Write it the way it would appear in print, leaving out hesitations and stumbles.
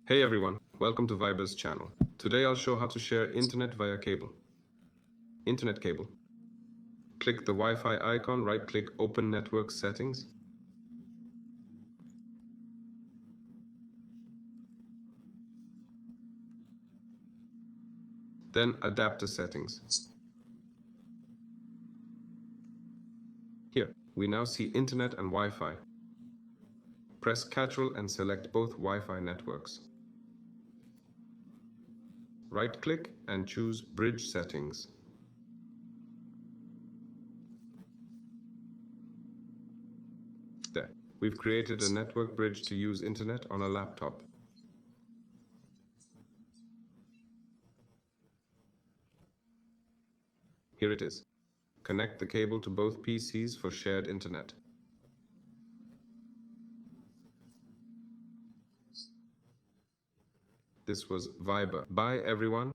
Hey everyone, welcome to Viber's channel. Today I'll show how to share internet via cable. Internet cable. Click the Wi-Fi icon, right-click Open Network Settings. Then Adapter Settings. Here, we now see Internet and Wi-Fi. Press Ctrl and select both Wi-Fi networks. Right-click and choose Bridge Settings. There, we've created a network bridge to use internet on a laptop. Here it is. Connect the cable to both PCs for shared internet. This was Viber. Bye everyone.